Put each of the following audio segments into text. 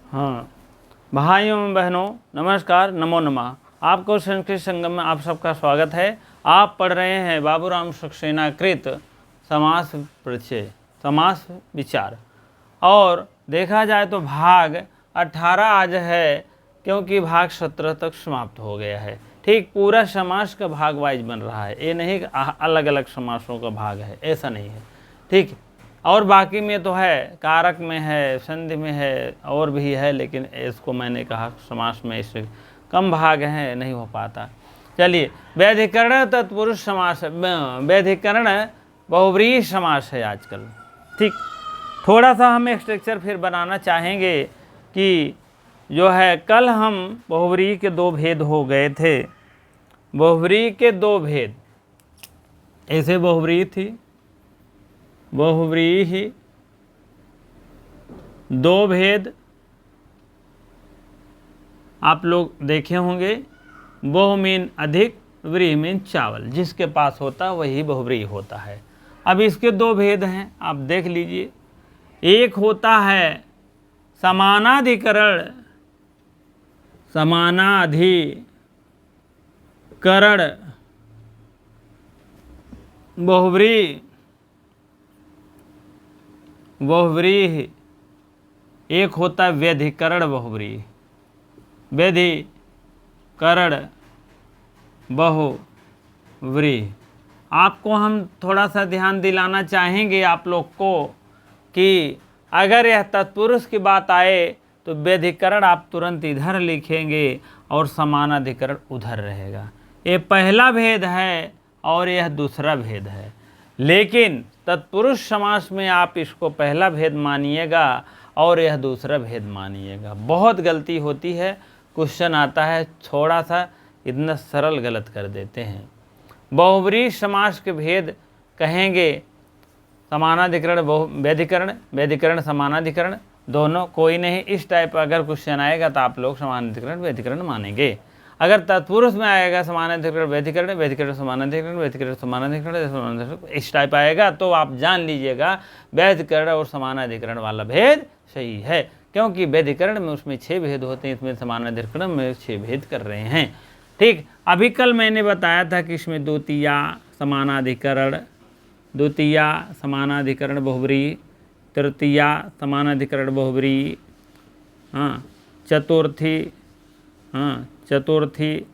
हाँ, भाइयों एवं बहनों नमस्कार, नमो नमः। आपको संस्कृत संगम में आप सबका स्वागत है। आप पढ़ रहे हैं बाबूराम सक्सेना कृत समास परिचय, समास विचार। और देखा जाए तो भाग 18 आज है, क्योंकि भाग 17 तक समाप्त हो गया है। ठीक, पूरा समास का भाग वाइज बन रहा है, ये नहीं अलग अलग समासों का भाग है, ऐसा नहीं है। ठीक, और बाकी में तो है, कारक में है, संधि में है, और भी है, लेकिन इसको मैंने कहा समास में इससे कम भाग हैं, नहीं हो पाता। चलिए, वैधिकरण तत्पुरुष समास, वैधिकरण बहुव्रीहि समास है आजकल। ठीक, थोड़ा सा हम स्ट्रक्चर फिर बनाना चाहेंगे कि जो है, कल हम बहुव्रीहि के दो भेद हो गए थे। बहुव्रीहि के दो भेद, ऐसे बहुव्रीहि थी, बहुव्रीहि दो भेद आप लोग देखे होंगे। बहु मीन अधिक, व्रीहि मीन चावल, जिसके पास होता वही बहुव्रीहि होता है। अब इसके दो भेद हैं, आप देख लीजिए। एक होता है समानाधिकरण, समानाधिकरण बहुव्रीहि, बहुव्रीहि। एक होता है व्यधिकरण बहुव्रीहि, व्यधिकरण बहुव्रीहि। आपको हम थोड़ा सा ध्यान दिलाना चाहेंगे आप लोग को कि अगर यह तत्पुरुष की बात आए तो व्यधिकरण आप तुरंत इधर लिखेंगे और समानाधिकरण उधर रहेगा। ये पहला भेद है और यह दूसरा भेद है, लेकिन तत्पुरुष समास में आप इसको पहला भेद मानिएगा और यह दूसरा भेद मानिएगा। बहुत गलती होती है, क्वेश्चन आता है थोड़ा सा इतना सरल गलत कर देते हैं। बहुव्रीहि समास के भेद कहेंगे समानाधिकरण, व्यधिकरण, व्यधिकरण समानाधिकरण, दोनों कोई नहीं। इस टाइप अगर क्वेश्चन आएगा तो आप लोग समानाधिकरण व्यधिकरण मानेंगे। अगर तत्पुरुष में आएगा समानाधिकरण व्यधिकरण, व्यधिकरण समानाधिकरण, व्यधिकरण समानाधिकरण, इस टाइप आएगा तो आप जान लीजिएगा व्यधिकरण और समानाधिकरण वाला भेद सही है, क्योंकि व्यधिकरण में उसमें 6 भेद होते हैं, इसमें समानाधिकरण में 6 भेद कर रहे हैं। ठीक, अभी कल मैंने बताया था कि इसमें द्वितीया समानाधिकरण, द्वितीया समानाधिकरण बहुव्रीहि, तृतीया समानाधिकरण बहुव्रीहि, हाँ, चतुर्थी, हाँ, चतुर्थी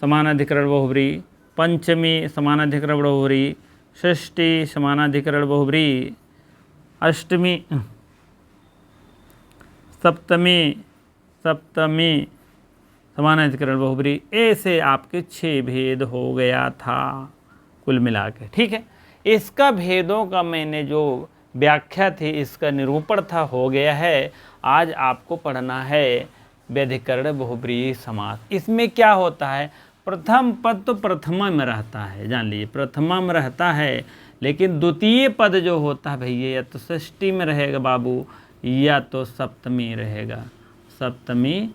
समानाधिकरण बहुव्रीहि, पंचमी समानाधिकरण बहुव्रीहि, षष्ठी समानाधिकरण बहुव्रीहि, अष्टमी, सप्तमी समानाधिकरण बहुव्रीहि। ऐसे आपके 6 भेद हो गया था कुल मिला के। ठीक है, इसका भेदों का मैंने जो व्याख्या थी, इसका निरूपण था, हो गया है। आज आपको पढ़ना है व्यधिकरण बहुव्रीहि समास। इसमें क्या होता है, प्रथम पद तो प्रथमा में रहता है, जान लीजिए प्रथमा में रहता है, लेकिन द्वितीय पद जो होता है भैया या तो षष्ठी में रहेगा बाबू, या तो सप्तमी रहेगा, सप्तमी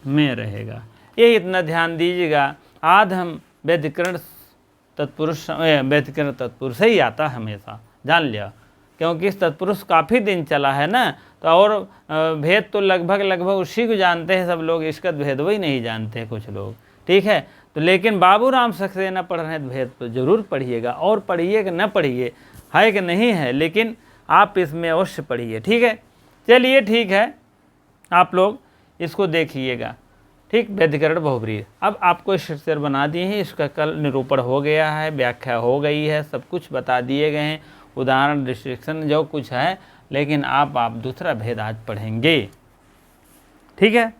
में रहेगा। ये इतना ध्यान दीजिएगा। आज हम व्यधिकरण तत्पुरुष, व्यधिकरण तत्पुरुष ही आता है हमेशा, जान लिया, क्योंकि इस तत्पुरुष काफ़ी दिन चला है ना, तो और भेद तो लगभग उसी को जानते हैं सब लोग, इसका भेद वही नहीं जानते हैं कुछ लोग। ठीक है, तो लेकिन बाबूराम सक्सेना पढ़ रहे हैं तो भेद तो जरूर पढ़िएगा, और पढ़िए कि न पढ़िए, है कि नहीं है, लेकिन आप इसमें अवश्य पढ़िए। ठीक है, चलिए ठीक है, आप लोग इसको देखिएगा। ठीक, व्यधिकरण बहुव्रीहि। अब आपको स्ट्रक्चर बना दिए हैं, इसका कल निरूपण हो गया है, व्याख्या हो गई है, सब कुछ बता दिए गए हैं, उदाहरण डिस्ट्रिक्शन जो कुछ है, लेकिन आप दूसरा भेद आज पढ़ेंगे। ठीक है,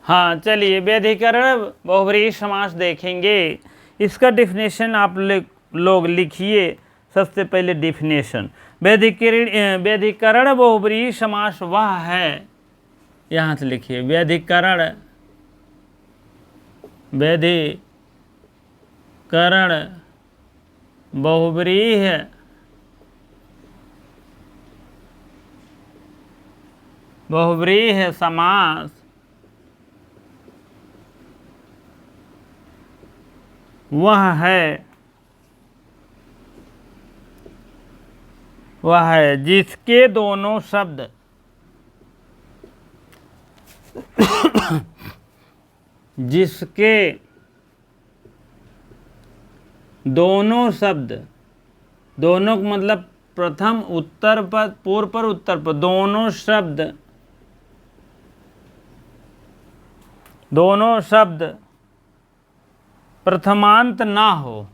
हाँ, चलिए व्यधिकरण बहुव्रीहि समास देखेंगे। इसका डिफिनेशन आप लोग लिखिए। सबसे पहले डिफिनेशन, व्यधिकरण बहुव्रीहि समास वह है, यहाँ से लिखिए, व्यधिकरण बहुव्रीहि समास वह है जिसके दोनों शब्द जिसके दोनों शब्द, दोनों का मतलब प्रथम उत्तर पद, पूर्व पर उत्तर पद, दोनों शब्द प्रथमांत ना हो,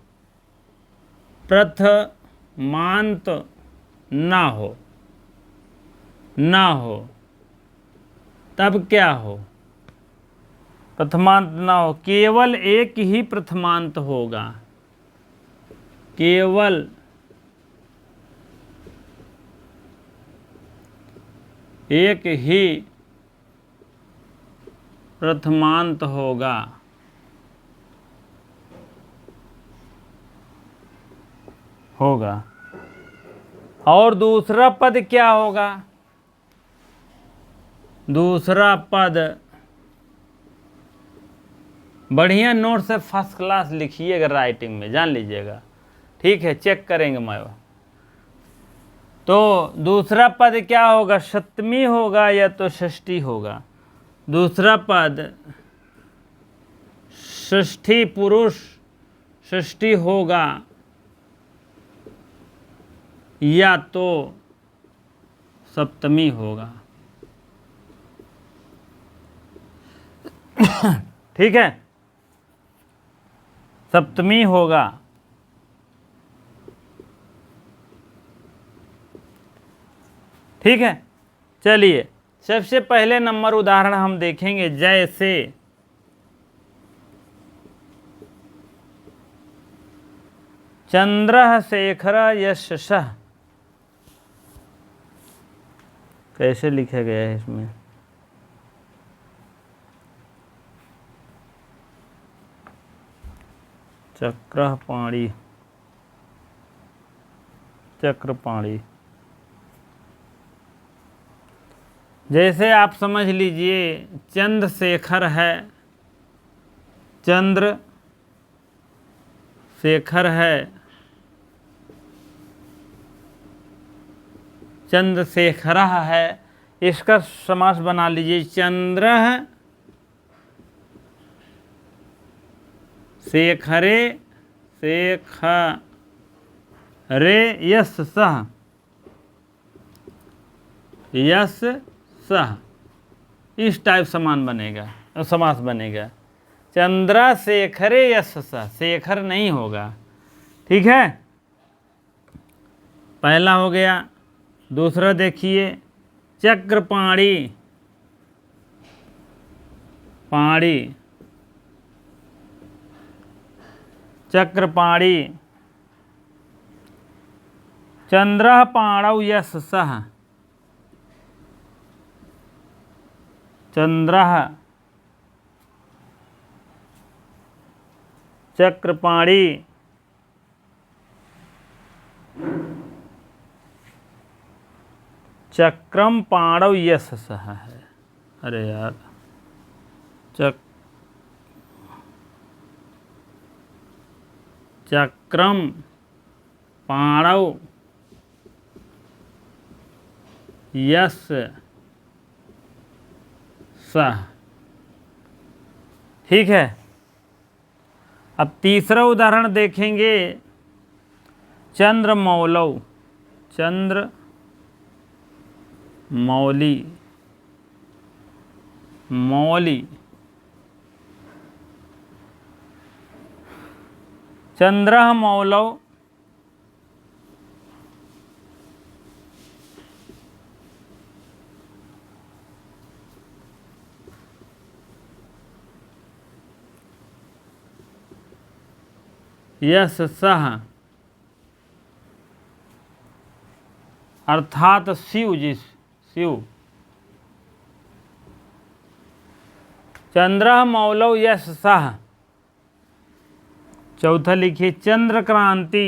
प्रथमांत ना हो, तब क्या हो? प्रथमांत ना हो, केवल एक ही प्रथमांत होगा, केवल एक ही प्रथमांत होगा। और दूसरा पद क्या होगा? दूसरा पद बढ़िया नोट से फर्स्ट क्लास लिखिएगा, राइटिंग में जान लीजिएगा, ठीक है, चेक करेंगे मैं। तो दूसरा पद क्या होगा? सप्तमी होगा या तो षष्ठी होगा। दूसरा पद षष्ठी पुरुष षष्ठी होगा या तो सप्तमी होगा। ठीक है, सप्तमी होगा। ठीक है, चलिए सबसे पहले नंबर उदाहरण हम देखेंगे। जैसे चंद्रः शेखरः यशसः, कैसे लिखा गया है इसमें? चक्रपाणी, चक्रपाणी। जैसे आप समझ लीजिए चंद्रशेखर है, चंद्र शेखर है, चंद्रशेखरः है, इसका समास बना लीजिए चंद्रः शेखरे, शेखरे यशसः, यशसः, इस टाइप समान बनेगा, समास बनेगा। चंद्रशेखरे यशसः, शेखर नहीं होगा। ठीक है, पहला हो गया। दूसरा देखिए चक्रपाणी, पाणी, चक्रपाणी। चंद्रः पाणौ यशसः, चंद्रः चक्रपाणी। चक्रम पाणौ यशसः है। अरे यार, चक्रम पाणौ यशसः। ठीक है, अब तीसरा उदाहरण देखेंगे। चंद्रमौलौ, चंद्र मौली, मौली। चंद्रः मौलौ यशसः, अर्थात शिव, शिव। चंद्रः मौलौ यशसः। चौथा लिखिए चंद्र क्रांति,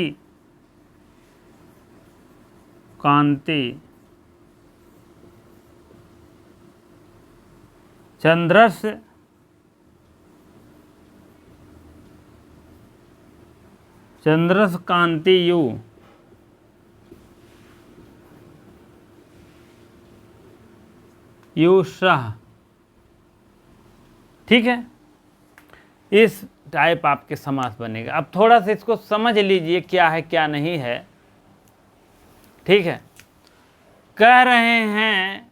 कांति। चंद्रस्य चंद्रस कांति यु, युषः। ठीक है, इस टाइप आपके समास बनेगा। अब थोड़ा सा इसको समझ लीजिए क्या है क्या नहीं है। ठीक है, कह रहे हैं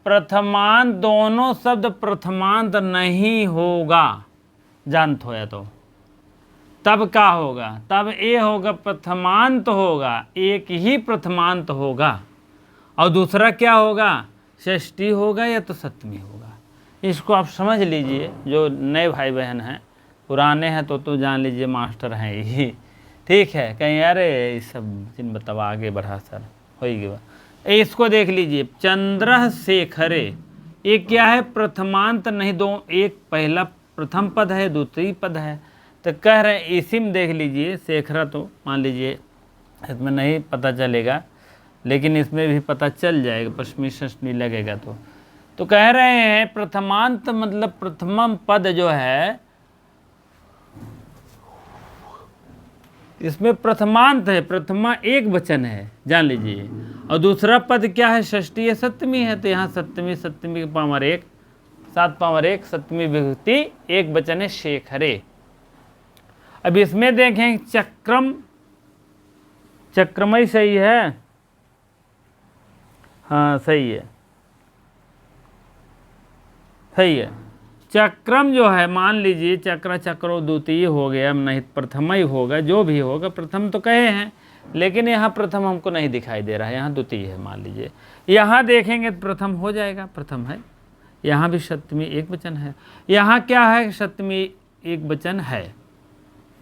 प्रथमांत, दोनों शब्द प्रथमांत नहीं होगा, जानते हो या तो तब क्या होगा, तब ये होगा प्रथमांत होगा, एक ही प्रथमांत होगा, और दूसरा क्या होगा, षष्ठी होगा या तो सप्तमी होगा। इसको आप समझ लीजिए, जो नए भाई बहन हैं, पुराने हैं तो जान लीजिए मास्टर हैं यही। ठीक है, कहीं अरे ये सब जिन बताओ आगे बढ़ा सर हो गया। इसको देख लीजिए, चंद्र शेखरे, ये क्या है, प्रथमांत नहीं, दो एक पहला प्रथम पद है, द्वितीय पद है, तो कह रहे हैं इसी में देख लीजिए, शेखरा तो मान लीजिए इसमें नहीं पता चलेगा, लेकिन इसमें भी पता चल जाएगा, पश्चिमी षष्ठी लगेगा तो कह रहे हैं प्रथमांत मतलब प्रथम पद जो है, इसमें प्रथमांत है, प्रथमा एक वचन है, जान लीजिए, और दूसरा पद क्या है, षष्ठी है, सप्तमी है, तो यहाँ सप्तमी, सप्तमी की पावर एक, 7 पावर 1, सप्तमी विभक्ति एक वचन है, शेखरे। अब इसमें देखें चक्रम, चक्रमय सही है, हाँ सही है, सही है। चक्रम जो है, मान लीजिए चक्र, चक्रो द्वितीय हो गया, नहीं प्रथम ही होगा, जो भी होगा, प्रथम तो कहे हैं, लेकिन यहाँ प्रथम हमको नहीं दिखाई दे रहा है, यहाँ द्वितीय है मान लीजिए। यहाँ देखेंगे तो प्रथम हो जाएगा, प्रथम है, यहाँ भी सप्तमी एक वचन है, यहाँ क्या है, सप्तमी एक वचन है।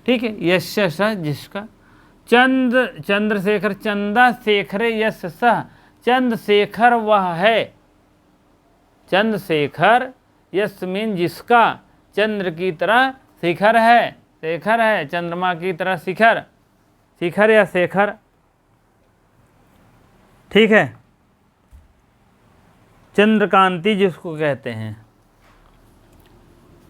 ठीक है, यश स, जिसका, चंद्रशेखर, चंदा शेखर, यश स, चंद्रशेखर वह है, चंद्रशेखर, यश मीन जिसका, चंद्र की तरह शिखर है, शेखर है, चंद्रमा की तरह शिखर, शिखर या शेखर। ठीक है, चंद्रकांति जिसको कहते हैं।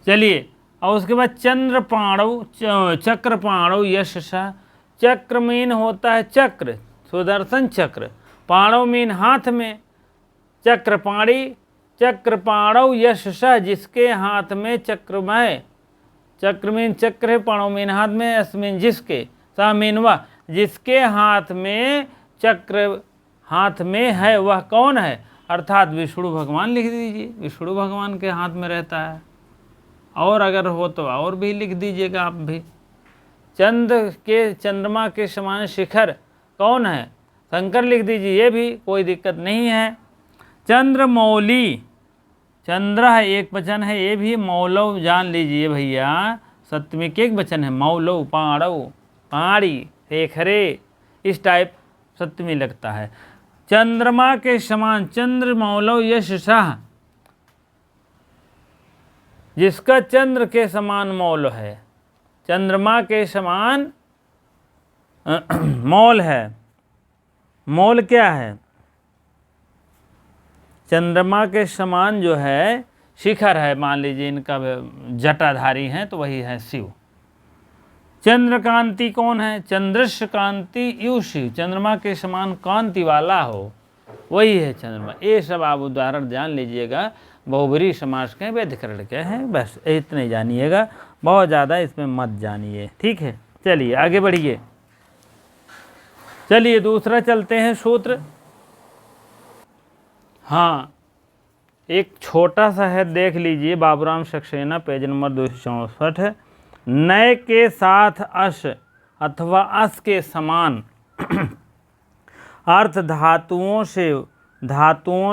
चलिए, और उसके बाद चंद्र पाणव, चक्र पाणव, यश सा, चक्र मीन होता है चक्र, सुदर्शन चक्र, पाणव मीन हाथ में, चक्र पाणी, चक्र पाणव, यश सा, जिसके हाथ में चक्र है, चक्र मीन चक्र है, पाणव मीन हाथ में, यश मीन जिसके, सा मीन वह, जिसके हाथ में चक्र हाथ में है वह कौन है, अर्थात विष्णु भगवान लिख दीजिए, विष्णु भगवान के हाथ में रहता है, और अगर हो तो और भी लिख दीजिएगा आप भी। चंद्रमा के समान शिखर कौन है, शंकर लिख दीजिए, ये भी कोई दिक्कत नहीं है। चंद्रमौली, चंद्र है एक वचन है, ये भी मौलव जान लीजिए भैया, सप्तमी के एक वचन है, मौलव, पाणव, पाड़ी, शेखरे, इस टाइप सप्तमी लगता है। चंद्रमा के समान, चंद्र मौलव यश शाह, जिसका चंद्र के समान मौल है, चंद्रमा के समान मौल है, मौल क्या है, चंद्रमा के समान जो है शिखर है, मान लीजिए इनका जटाधारी हैं तो वही है शिव। चंद्रकांति कौन है, चंद्रश कांति यू शिव, चंद्रमा के समान कांति वाला हो वही है चंद्रमा। ये सब आप उदाहरण जान लीजिएगा, बहुब्री समास के व्यधिकरण के हैं, बस इतने जानिएगा, बहुत ज़्यादा इसमें मत जानिए। ठीक है, चलिए आगे बढ़िए। चलिए दूसरा चलते हैं सूत्र। हाँ, एक छोटा सा है, देख लीजिए, बाबूराम सक्सेना, पेज नंबर 264 है। नए के साथ अश अथवा अस के समान अर्थ धातुओं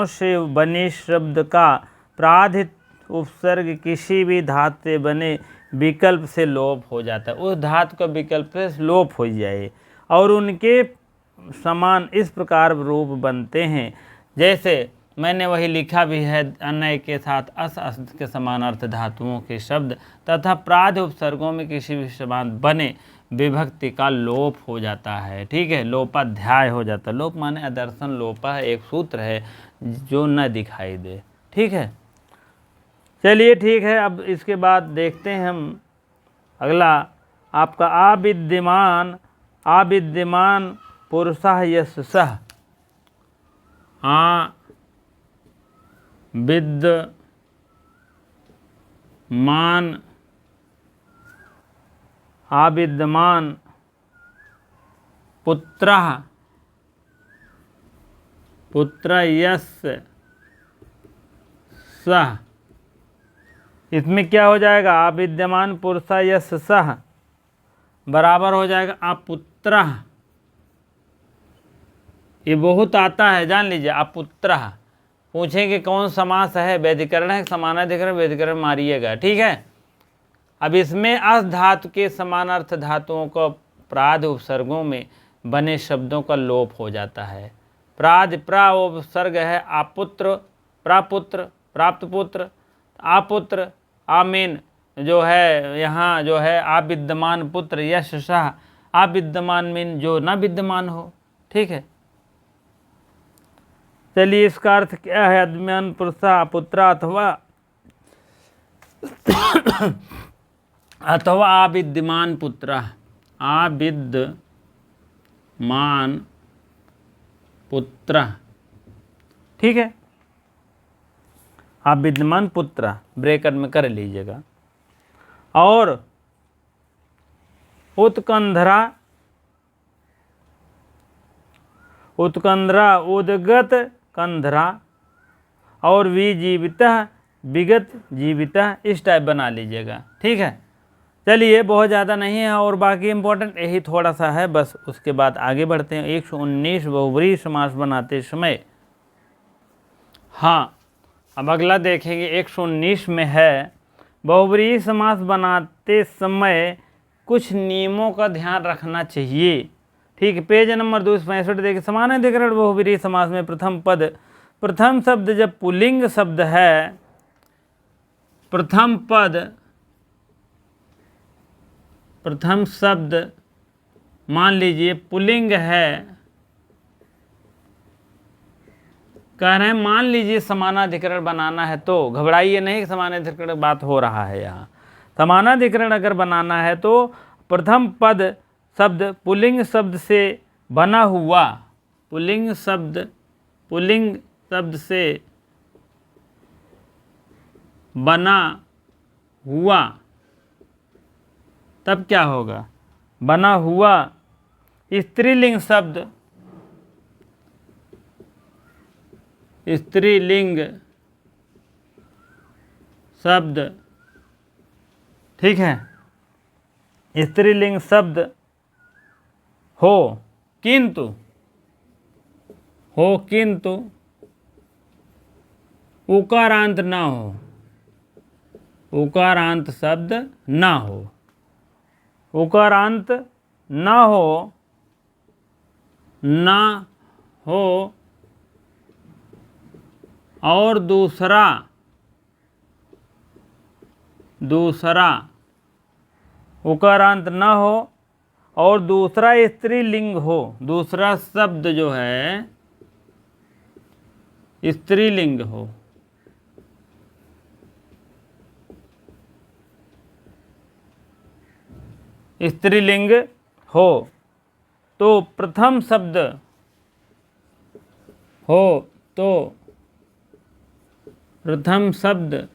से बने शब्द का प्राधित उपसर्ग किसी भी धातु से बने विकल्प से लोप हो जाता है, उस धातु का विकल्प से लोप हो जाए, और उनके समान इस प्रकार रूप बनते हैं, जैसे मैंने वही लिखा भी है, अनय के साथ अस के समान अर्थ धातुओं के शब्द तथा प्राध उपसर्गों में किसी भी समान बने विभक्ति का लोप हो जाता है। ठीक है, लोपाध्याय हो जाता है, लोप माने अदर्शन, लोपा एक सूत्र है जो न दिखाई दे। ठीक है, चलिए ठीक है, अब इसके बाद देखते हैं हम अगला आपका अविद्यमान पुरुषः यशसः। हाँ, विद्यमान अविद्यमान पुत्र यस्य सह। इसमें क्या हो जाएगा, अविद्यमान पुरुष यस्य सह बराबर हो जाएगा अपुत्र। ये बहुत आता है, जान लीजिए। अपुत्र पूछेंगे कौन समास है, व्यधिकरण है, समानाधिकरण, व्यधिकरण मारिएगा, ठीक है। अब इसमें अस धातु के समानार्थ धातुओं को प्राद उपसर्गों में बने शब्दों का लोप हो जाता है। प्राद प्रा उपसर्ग है आपुत्र, प्रापुत्र, प्राप्त पुत्र, आपुत्र, आमीन जो है यहाँ जो है अविद्यमान पुत्र यश शाह, अविद्यमान मीन जो न विद्यमान हो, ठीक है। चलिए इसका अर्थ क्या है, अविद्यमान पुरुषा पुत्र अथवा अविद्यमान पुत्र, अविद्यमान पुत्र, ठीक है। अविद्यमान पुत्र ब्रैकेट में कर लीजिएगा। और उत्कंधरा, उत्कंधरा उद्गत कंधरा और विजीवितः विगत जीवितः, इस टाइप बना लीजिएगा, ठीक है। चलिए बहुत ज़्यादा नहीं है और बाकी इम्पोर्टेंट यही थोड़ा सा है बस, उसके बाद आगे बढ़ते हैं। 119 बहुब्रीहि समास बनाते समय, हाँ अब अगला देखेंगे 119 में है बहुब्रीहि समास बनाते समय कुछ नियमों का ध्यान रखना चाहिए, ठीक है। पेज नंबर 265 देखिए। समानाधिकरण बहुब्रीहि समास में प्रथम पद, प्रथम शब्द जब पुल्लिंग शब्द है, प्रथम पद प्रथम शब्द मान लीजिए पुल्लिंग है, कह रहे हैं मान लीजिए समानाधिकरण बनाना है तो घबराइए नहीं, समानाधिकरण बात हो रहा है यहाँ। समानाधिकरण अगर बनाना है तो प्रथम पद शब्द पुल्लिंग शब्द से बना हुआ, पुल्लिंग शब्द से बना हुआ, तब क्या होगा, बना हुआ स्त्रीलिंग शब्द, स्त्रीलिंग शब्द, ठीक है। स्त्रीलिंग शब्द हो किंतु उकारांत ना हो, उकारांत शब्द ना हो, उकारांत ना हो और दूसरा उकारांत न हो और दूसरा स्त्रीलिंग हो, दूसरा शब्द जो है स्त्रीलिंग हो, स्त्रीलिंग हो तो प्रथम शब्द हो तो प्रथम शब्द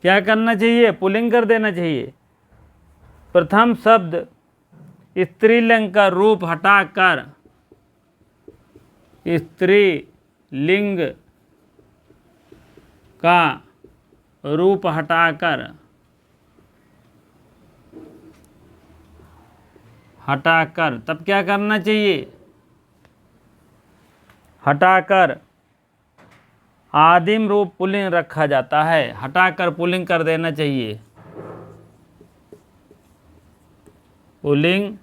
क्या करना चाहिए, पुल्लिंग कर देना चाहिए। प्रथम शब्द स्त्रीलिंग का रूप हटाकर, स्त्रीलिंग का रूप हटाकर तब क्या करना चाहिए, हटाकर आदिम रूप पुल्लिंग रखा जाता है, हटाकर पुल्लिंग कर देना चाहिए, पुल्लिंग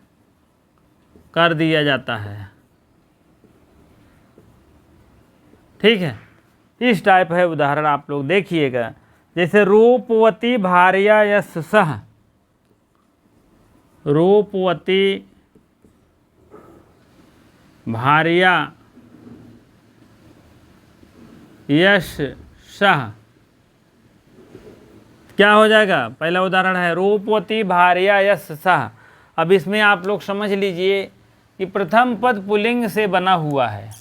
कर दिया जाता है, ठीक है। इस टाइप है उदाहरण, आप लोग देखिएगा। जैसे रूपवती भार्या यश सह, रूपवती भार्या यश सह, क्या हो जाएगा, पहला उदाहरण है रूपवती भार्या यश सह। अब इसमें आप लोग समझ लीजिए कि प्रथम पद पुल्लिंग से बना हुआ है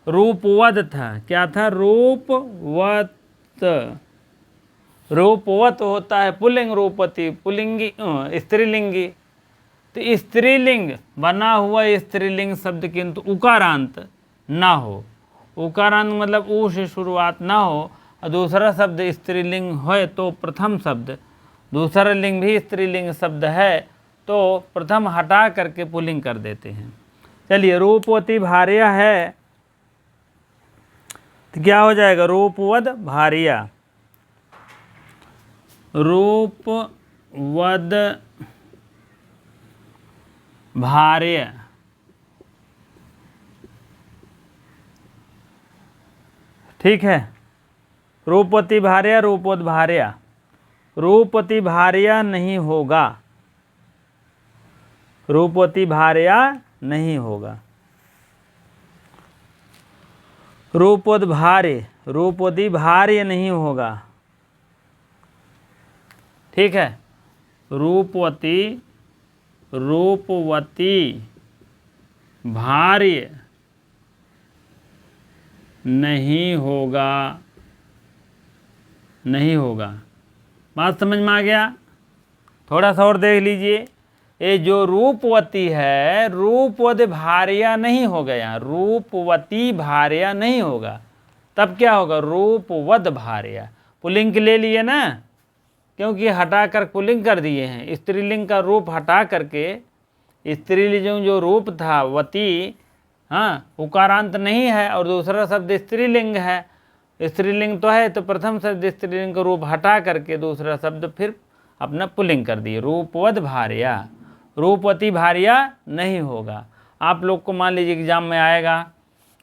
रूपवद था, क्या था? रूपवत। रूपवत होता है पुल्लिंग, रूपवती पुल्लिंगी स्त्रीलिंगी। तो स्त्रीलिंग बना हुआ स्त्रीलिंग शब्द किंतु उकारांत ना हो, उकारांत मतलब ऊ से शुरुआत ना हो, और दूसरा शब्द स्त्रीलिंग है तो प्रथम शब्द, दूसरा लिंग भी स्त्रीलिंग शब्द है तो प्रथम हटा करके पुल्लिंग कर देते हैं। चलिए, रूपवती भार्या है तो क्या हो जाएगा? रूपवद भार्या। रूपवद भार्य, ठीक है। रूपवती भार्या, रूपवद भार्या। रूपवती भार्या नहीं होगा, रूपवती भार्या नहीं होगा। रूपवद भार्य, रूपवती भार्य नहीं होगा, ठीक है। रूपवती, रूपवती भार्य नहीं होगा, नहीं होगा। बात समझ में आ गया? थोड़ा सा और देख लीजिए, ये जो रूपवती है, रूपवद भार्या नहीं होगा, यहाँ रूपवती भार्या नहीं होगा, तब क्या होगा? रूपवद भार्या। पुल्लिंग के ले लिए ना, क्योंकि हटा कर पुल्लिंग कर दिए हैं, स्त्रीलिंग का रूप हटा करके स्त्रीलिंग जो रूप था वती, हाँ, उकारांत नहीं है, और दूसरा शब्द स्त्रीलिंग है, स्त्रीलिंग तो है तो प्रथम शब्द स्त्रीलिंग का रूप हटा करके दूसरा शब्द फिर अपना पुल्लिंग कर दिए, रूपवद भार्या। रूपवती भार्या नहीं होगा। आप लोग को मान लीजिए एग्जाम में आएगा,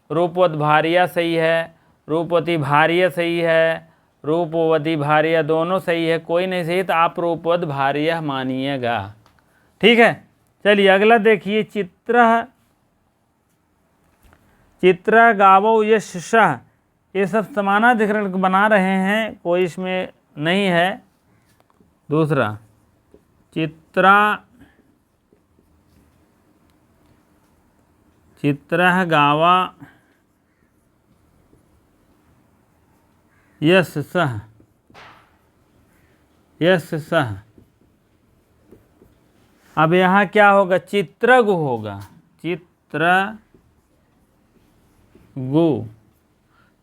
रूपवद भार्या सही है, रूपवती भार्य सही है, रूपवती भार्या दोनों सही है, कोई नहीं सही, तो आप रूपवद भार्य मानिएगा, ठीक है। चलिए अगला देखिए, चित्र, चित्र गावो यशः, ये सब समानाधिकरण बना रहे हैं, कोई इसमें नहीं है। दूसरा, चित्रा, चित्रः गावा यशः, यशः। अब यहाँ क्या होगा? चित्रगु होगा, चित्रगु,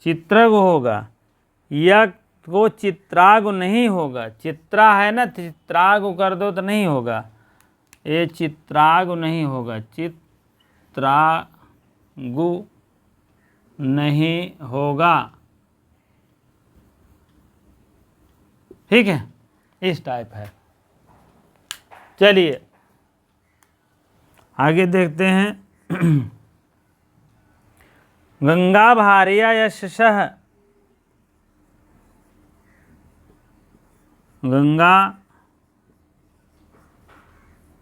चित्रगु होगा। यह को चित्रागु नहीं होगा, चित्रा है ना, चित्रागु कर दो तो नहीं होगा, ये चित्रागु नहीं होगा, चित्रागु नहीं होगा, ठीक है। इस टाइप है। चलिए आगे देखते हैं। गंगा भार्या यशः, गंगा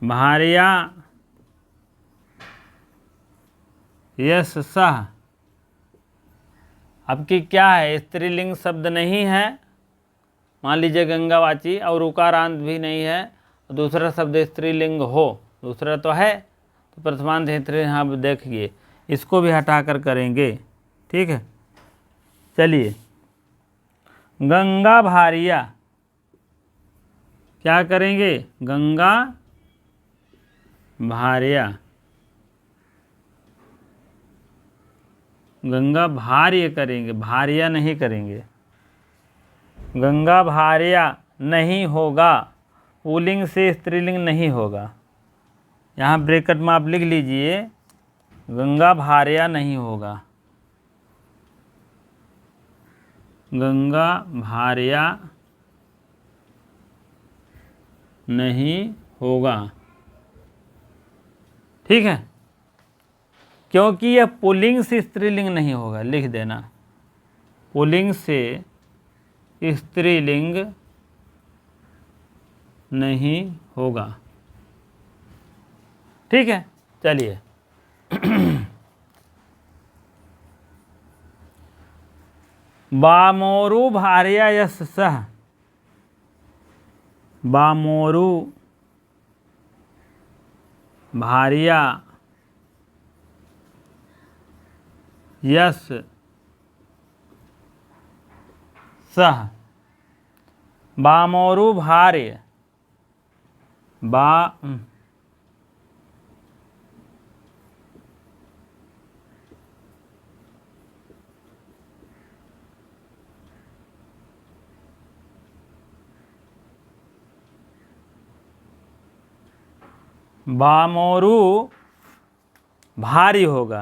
भार्या यशः। अब की क्या है? स्त्रीलिंग शब्द नहीं है, मान लीजिए गंगावाची, और उकारांत भी नहीं है, दूसरा शब्द स्त्रीलिंग हो, दूसरा तो है, तो प्रथमांत स्त्री, यहाँ देखिए इसको भी हटाकर करेंगे, ठीक है। चलिए, गंगा भार्या, क्या करेंगे? गंगा भार्या, गंगा भार्य करेंगे, भार्या नहीं करेंगे। गंगा भार्या नहीं होगा, पुल्लिंग से स्त्रीलिंग नहीं होगा। यहाँ ब्रैकेट में आप लिख लीजिए, गंगा भार्या नहीं होगा, गंगा भार्या नहीं होगा, ठीक है। क्योंकि यह पुल्लिंग से स्त्रीलिंग नहीं होगा, लिख देना, पुल्लिंग से स्त्रीलिंग नहीं होगा, ठीक है। चलिए बामोरु भार्या यशः, बामोरु भार्या यस सह बामोरु भार्य बा बामोरु भारी होगा,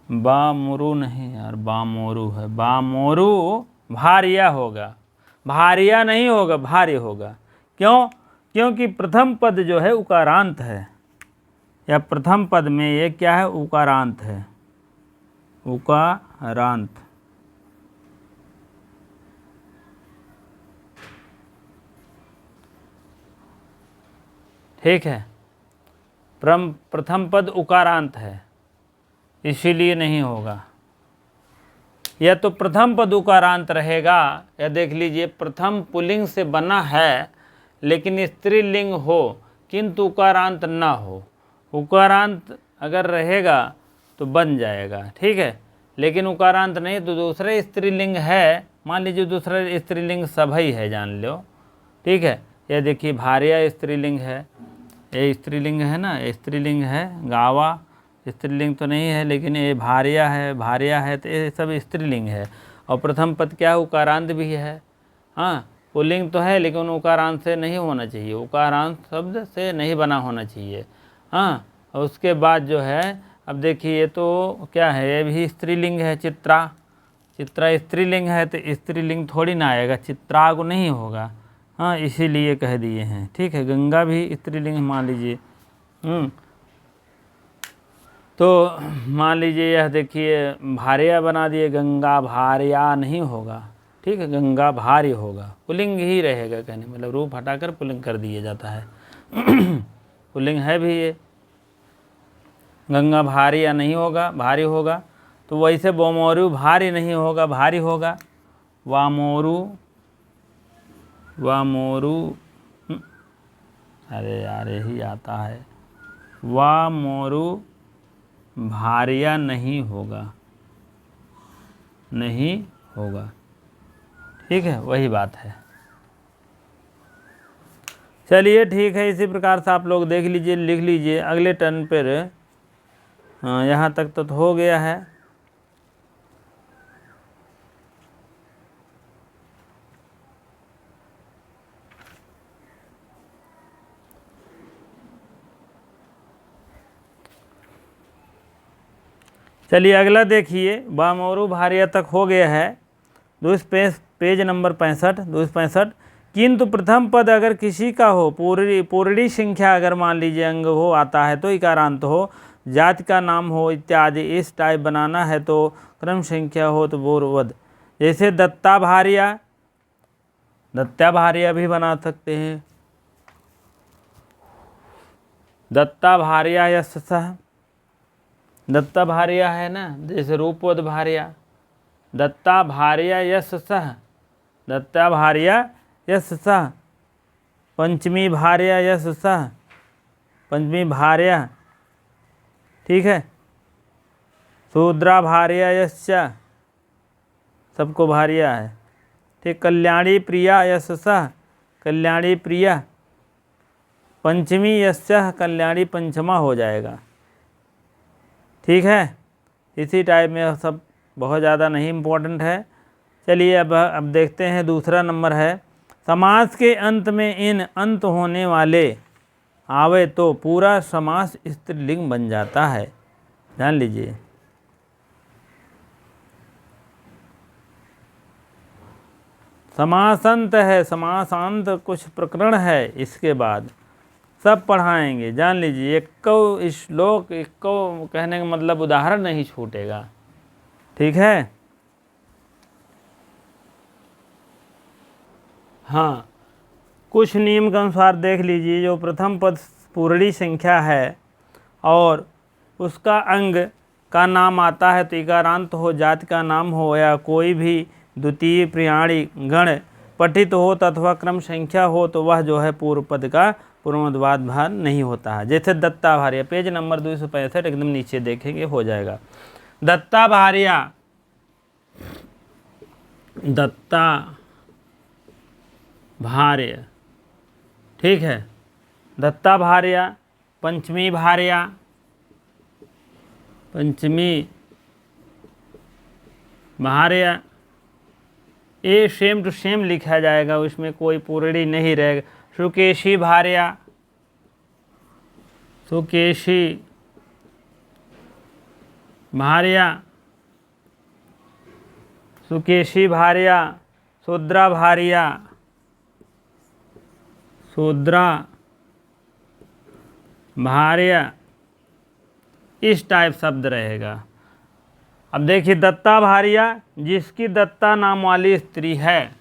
बामोरु नहीं यार, बामोरु है, बामोरु भारिया होगा, भारिया नहीं होगा, भारी होगा। क्यों? क्योंकि प्रथम पद जो है उकारांत है, या प्रथम पद में ये क्या है, उकारांत है, उकारांत। ठीक है, प्रथम पद उकारांत है, इसीलिए नहीं होगा। या तो प्रथम पद उकारांत रहेगा, या देख लीजिए प्रथम पुल्लिंग से बना है लेकिन स्त्रीलिंग हो किंतु उकारांत ना हो। उकारांत अगर रहेगा तो बन जाएगा, ठीक है, लेकिन उकारांत नहीं तो दूसरा स्त्रीलिंग है, मान लीजिए दूसरा स्त्रीलिंग सभई है, जान लो, ठीक है। यह देखिए भार्या स्त्रीलिंग है, ये स्त्रीलिंग है ना, स्त्रीलिंग है, गावा स्त्रीलिंग तो नहीं है, लेकिन ये भार्या है, भार्या है, तो ये सब स्त्रीलिंग है। और प्रथम पद क्या है, उकारांत भी है। हाँ, पुल्लिंग तो है लेकिन उकारांत से नहीं होना चाहिए, उकारांत शब्द से नहीं बना होना चाहिए। हाँ, और उसके बाद जो है, अब देखिए ये तो क्या है, ये भी स्त्रीलिंग है, चित्रा, चित्रा स्त्रीलिंग है, तो स्त्रीलिंग थोड़ी ना आएगा, चित्राग नहीं होगा। हाँ, इसीलिए कह दिए हैं, ठीक है। गंगा भी स्त्रीलिंग मान लीजिए। तो मान लीजिए यह देखिए भार्या बना दिए, गंगा भार्या नहीं होगा, ठीक है, गंगा भार्य होगा, पुल्लिंग ही रहेगा, कहने मतलब रूप हटाकर पुल्लिंग कर दिया जाता है। पुल्लिंग है भी ये, गंगा भार्या नहीं होगा, भारी होगा। तो वैसे बोमोरु भारी नहीं होगा, भारी होगा। वामोरु, वामोरु, अरे यार यही आता है, वामोरु भार्या नहीं होगा, नहीं होगा, ठीक है, वही बात है। चलिए ठीक है, इसी प्रकार से आप लोग देख लीजिए, लिख लीजिए अगले टर्न पर। यहाँ तक तो हो गया है। चलिए अगला देखिए, बामोरु भार्या तक हो गया है। Page number 65, 265। किंतु प्रथम पद अगर किसी का हो, पूर्णी संख्या अगर मान लीजिए अंग हो आता है तो इकारांत हो, जाति का नाम हो इत्यादि, इस टाइप बनाना है तो क्रम संख्या हो तो बोरवद। जैसे दत्ता भार्या, दत्ता भार्या भी बना सकते हैं, दत्ता भार्या यश सह, दत्ता भार्या है ना, जैसे रूपवद भार्या, दत्ता भार्या यश सह, दत्ता भार्या यश सह, पंचमी भार्या यश सह, पंचमी भार्या, ठीक है, शूद्रा भार्या यश्च, सबको भार्या है, ठीक। कल्याणी प्रिया यश सह, कल्याणी प्रिया, पंचमी यश्च, कल्याणी पंचमा हो जाएगा, ठीक है। इसी टाइप में सब बहुत ज़्यादा नहीं इम्पोर्टेंट है। चलिए अब देखते हैं, दूसरा नंबर है, समास के अंत में इन अंत होने वाले आवे तो पूरा समास स्त्रीलिंग बन जाता है, जान लीजिए। समासांत है, समासांत कुछ प्रकरण है, इसके बाद सब पढ़ाएंगे, जान लीजिए। एक श्लोक, एक कहने का मतलब उदाहरण नहीं छूटेगा, ठीक है। हाँ, कुछ नियम के अनुसार देख लीजिए, जो प्रथम पद पूर्णी संख्या है और उसका अंग का नाम आता है तो इकारांत हो, जाति का नाम हो, या कोई भी द्वितीय प्रियाणी गण पठित हो अथवा क्रम संख्या हो तो वह जो है पूर्व पद का पूर्वोद्वाद भार नहीं होता है। जैसे दत्ता भार्या, पेज नंबर 265 एकदम नीचे देखेंगे, हो जाएगा। दत्ता भार्या, दत्ता भार्य, ठीक है। दत्ता भार्या, पंचमी भार्या, पंचमी भार्या, ये सेम टू सेम लिखा जाएगा, उसमें कोई पूर्णी नहीं रहेगा। सुकेशी भार्या, सुकेशी भार्या, सुकेशी भार्या, शूद्रा भार्या, शूद्रा भार्या, इस टाइप शब्द रहेगा। अब देखिए दत्ता भार्या, जिसकी दत्ता नाम वाली स्त्री है,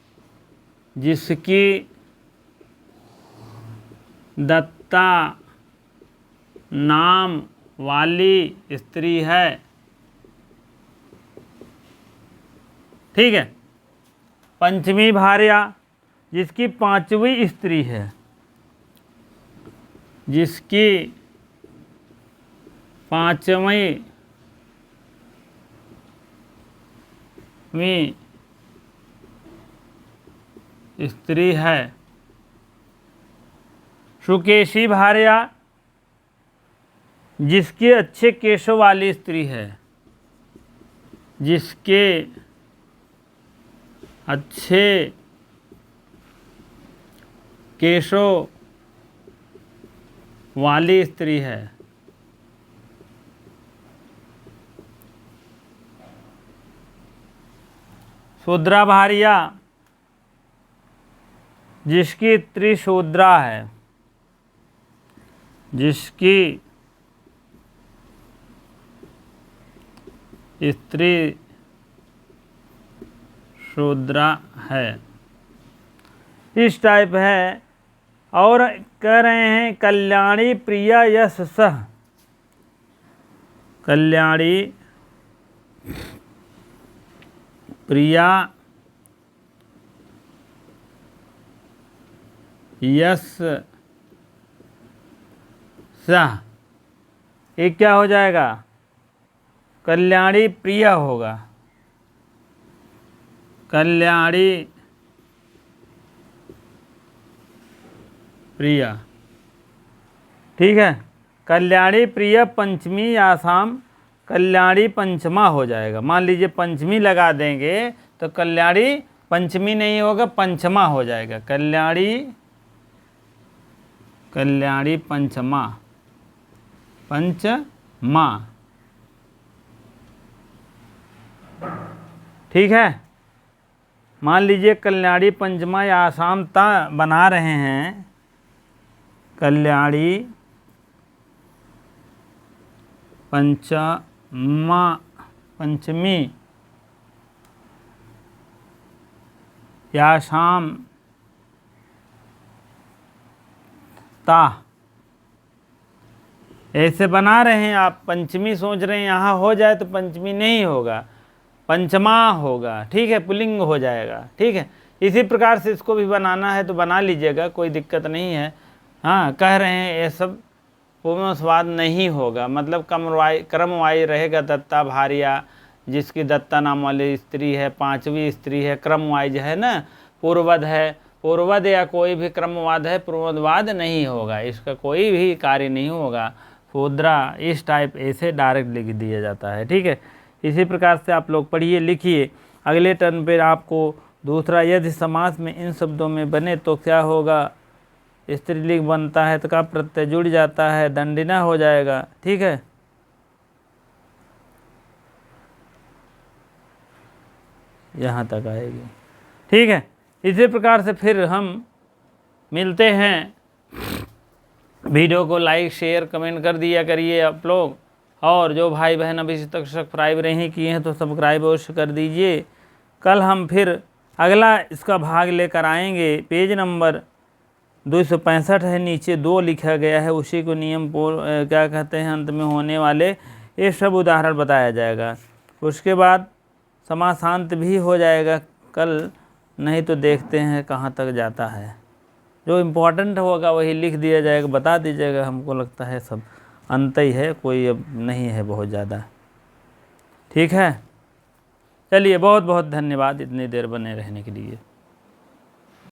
जिसकी दत्ता नाम वाली स्त्री है, ठीक है। पंचमी भार्या, जिसकी पांचवी स्त्री है, जिसकी पांचवी स्त्री है। सुकेशी भार्या, जिसके अच्छे केशों वाली स्त्री है, जिसके अच्छे केशों वाली स्त्री है। शूद्रा भार्या, जिसकी स्त्री शूद्रा है, जिसकी स्त्री शूद्रा है, इस टाइप है। और कह रहे हैं कल्याणी प्रिया यश सह, कल्याणी प्रिया यश सह, ये क्या हो जाएगा? कल्याणी प्रिया होगा, कल्याणी प्रिया, ठीक है। कल्याणी प्रिय पंचमी आसाम, कल्याणी पंचमा हो जाएगा। मान लीजिए पंचमी लगा देंगे तो कल्याणी पंचमी नहीं होगा, पंचमा हो जाएगा। कल्याणी, कल्याणी पंचमा, पंचमा, ठीक है। मान लीजिए कल्याणी पंचमा या आसाम ता बना रहे हैं, कल्याणी पंचमा, पंचमी या शाम ता, ऐसे बना रहे हैं आप। पंचमी सोच रहे हैं यहाँ हो जाए तो पंचमी नहीं होगा, पंचमा होगा, ठीक है, पुल्लिंग हो जाएगा, ठीक है। इसी प्रकार से इसको भी बनाना है तो बना लीजिएगा, कोई दिक्कत नहीं है। हाँ, कह रहे हैं ये सब पुंस्वाद नहीं होगा, मतलब क्रमवाई रहेगा। दत्ता भार्या, जिसकी दत्ता नाम वाली स्त्री है, पांचवी स्त्री है, क्रमवाइज है ना, पूर्वद है, पूर्वद या कोई भी क्रमवाद है, पूर्ववाद नहीं होगा, इसका कोई भी कार्य नहीं होगा। शूद्रा, इस टाइप ऐसे डायरेक्ट लिख दिया जाता है, ठीक है। इसी प्रकार से आप लोग पढ़िए लिखिए। अगले टर्न पर आपको दूसरा, यदि समास में इन शब्दों में बने तो क्या होगा? स्त्रीलिंग बनता है तो का प्रत्यय जुड़ जाता है, दंडिना हो जाएगा, ठीक है। यहाँ तक आएगी, ठीक है। इसी प्रकार से फिर हम मिलते हैं। वीडियो को लाइक शेयर कमेंट कर दिया करिए आप लोग, और जो भाई बहन अभी तक सब्सक्राइब नहीं किए हैं तो सब्सक्राइब अवश्य कर दीजिए। कल हम फिर अगला इसका भाग लेकर आएंगे। पेज नंबर 265 है, नीचे 2 लिखा गया है, उसी को नियम क्या कहते हैं अंत में होने वाले, ये सब उदाहरण बताया जाएगा। उसके बाद समासांत भी हो जाएगा कल, नहीं तो देखते हैं कहाँ तक जाता है। जो इम्पोर्टेंट होगा वही लिख दिया जाएगा, बता दीजिएगा। हमको लगता है सब अंत ही है, कोई अब नहीं है बहुत ज़्यादा। ठीक है, चलिए बहुत बहुत धन्यवाद इतनी देर बने रहने के लिए।